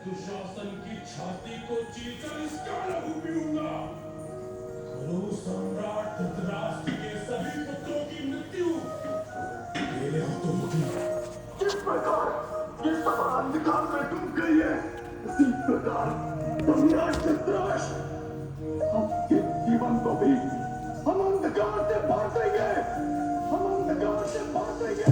दुशासन की छाती को चीरकर इसका लहू पीऊंगा। करो सम्राट धृतराष्ट्र के सभी पुत्रों की मृत्यु मेरे हाथों होगी। जिस प्रकार ये सभा अंधकार में डूब गई है, उसी प्रकार सम्राट धृतराष्ट्र आपके जीवन को भी हम अंधकार से भर देंगे। हम अंधकार से भर देंगे।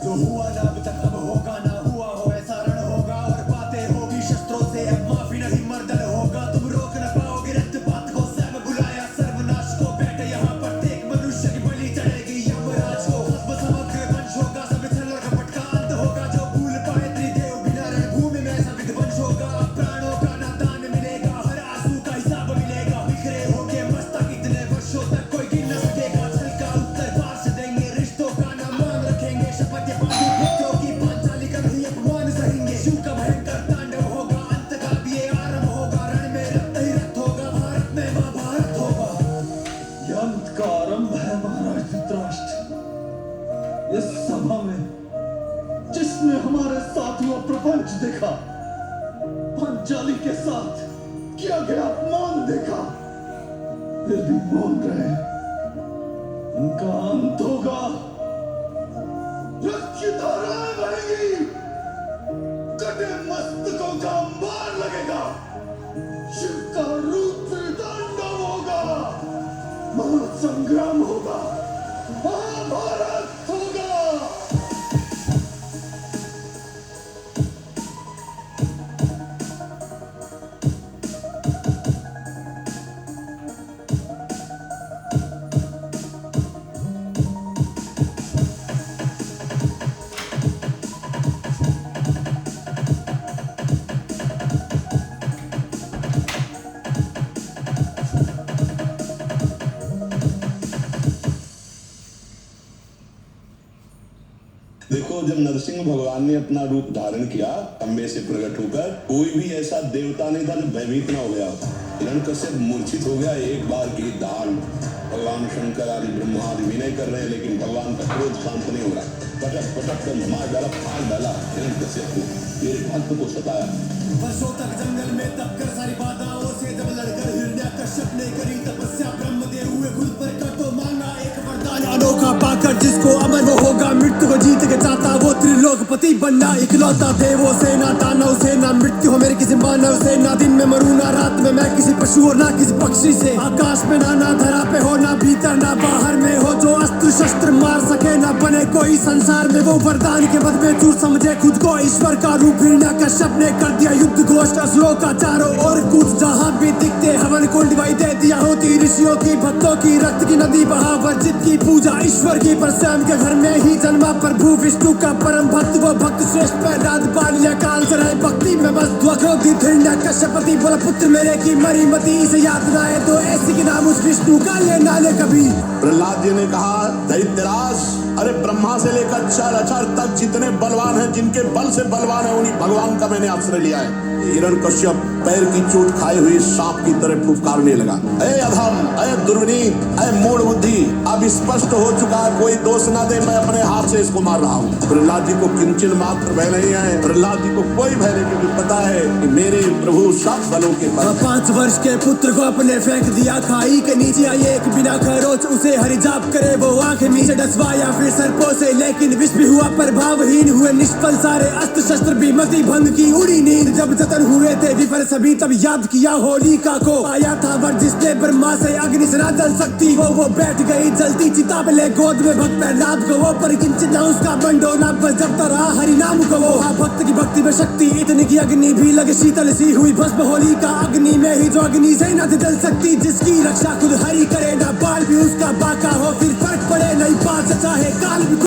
जो हुआ ना अब तक अब होगा, ना हुआ हो ऐसा रण होगा, और बातें होगी शस्त्रों से अब माफी नहीं मर्दन होगा। तुम रोक न पाओगे रक्तपात को, स्वयं बुलाया सर्वनाश को। बैठे यहाँ प्रत्येक मनुष्य की बलि चढ़ेगी यमराज को। खत्म समग्र वंश होगा, सब छल और कपट का अंत होगा। जो भूल पाए त्रिदेव बिना रणभूमि में ऐसा विध्वंस होगा। प्राणों का ना दान मिलेगा, हर आंसू का हिसाब मिलेगा। बिखरे होके मस्तक इतने वर्षों तक कोई गिन न सकेगा। छल का उत्तर पार से देंगे, रिश्तों का ना मान रखेंगे। शपथ ये पांडु पुत्रों की पांचाली का नहीं अपमान सहेंगे। शिव का भयंकर तांडव होगा, अंत का भी ये आरंभ होगा। रण में रक्त ही रक्त होगा, भारत में महाभारत होगा। ये अंत का आरंभ है महाराज धृतराष्ट्र। इस सभा में जिसने हमारे साथ हुआ प्रपंच देखा, पांचाली के साथ किया गया अपमान देखा, फिर भी मौन रहे, उनका अंत होगा। रक्त की धाराएं बहेंगी, कटे मस्तकों का अंबार लगेगा। शिव का रुद्र तांडव होगा, महासंग्राम होगा, महाभारत होगा। देखो, जब नरसिंह भगवान ने अपना रूप धारण किया खंबे से प्रकट होकर, कोई भी ऐसा देवता नहीं था जो भयभीत ना हो गया। हिरण्यकश्यप मूर्छित हो गया एक बार की दान। भगवान शंकर आदि ब्रह्मा आदि विनय कर रहे हैं, लेकिन भगवान का क्रोध शांत नहीं हो रहा। पटक पटक कर मार डाला, फाड़ डाला हिरण्यकश्यप को, मेरे भक्त को सताया। वर्षों तक जंगल में तप कर सारी बाधाओं से जब लड़कर हिरण्यकश्यप ने करी तपस्या, ब्रह्मदेव हुए खुद पर कर तो मांगा एक वरदान अनोखा पाकर। जिसको अमर वो होगा, मृत्यु को जीत के चाहता वो त्रिलोकपति बनना इकलौता। देवों से ना दानव से ना मृत्यु हो मेरे किसी मानव से। ना दिन में मरूं ना रात में मैं किसी पशु और ना किसी पक्षी से। आकाश में ना धरा पे हो, ना भीतर ना बाहर में हो। जो अस्त्र शस्त्र मार सके ना बने कोई संसार में, वो वरदान के बद में चूर समझे खुद को ईश्वर का रूप। हिरण्यकश्यप ने कर दिया युद्ध घोष, असुरों का चारों ओर कूच। जहां भी दिखते हवन कुंड दिवाई दे दिया होती ऋषियों की भक्तों की। रक्त की नदी बहा वर्जित की पूजा ईश्वर की, पर स्वयं के घर में ही जन्मा प्रभु विष्णु का परम भक्त। वो भक्त श्रेष्ठ प्रहलाद बालिया काल से रहे भक्ति में बस। क्रोधित हिरण्यकश्यपति बोला, पुत्र मेरे की मरी मती। इसे याद ना आए तो ऐसी की नाम उस विष्णु का लेना ले कभी। प्रहलाद जी ने कहा, दैत्यराज, अरे ब्रह्मा से लेकर चराचर तक जितने बलवान हैं, जिनके बल से बलवान है, उन्हीं भगवान का मैंने आश्रय लिया है। हिरण्यकश्यप पैर की चोट खाए हुए सांप की तरह फुफकारने लगा, ऐ अधम, ऐ दुर्विनीत, ऐ मूढ़ बुद्धि, अब स्पष्ट हो चुका है, कोई दोष ना दे, मैं अपने हाथ से इसको मार रहा हूँ। प्रहलाद जी को किंचन मात्र भय नहीं है। प्रहलाद जी को कोई भय नहीं, क्योंकि पता है कि मेरे प्रभु सब बलों के बल हैं। 5 वर्ष के पुत्र को अपने फेंक दिया खाई के नीचे। आई एक बिना खरोच उसे हरि जाप करे, वो आंखें नीचे डसवाया फिर सर्पों से। लेकिन विष भी हुआ प्रभावहीन, हुए निष्फल सारे अस्त्र शस्त्र भी। मति भंग की उड़ी नींद, जब जतन हुए थे विफल सभी, तब याद किया होलिका को। आया था वर जिसने ब्रह्मा से अग्नि से ना जल सकती वो बैठ गई जलती चिता पे ले गोद में भक्त प्रहलाद को। वो पर किंचित ना उसका बंडोला, बस जपता रहा हरि नाम को वो। हाँ, भक्त की भक्ति में शक्ति इतनी की अग्नि भी लगे शीतल सी हुई भस्म। होलिका अग्नि में ही जो अग्नि से न जल सकती, जिसकी रक्षा खुद हरि करे ना बाल भी उसका बाका हो। फिर फर्क पड़े नहीं पास चाहे काल भी।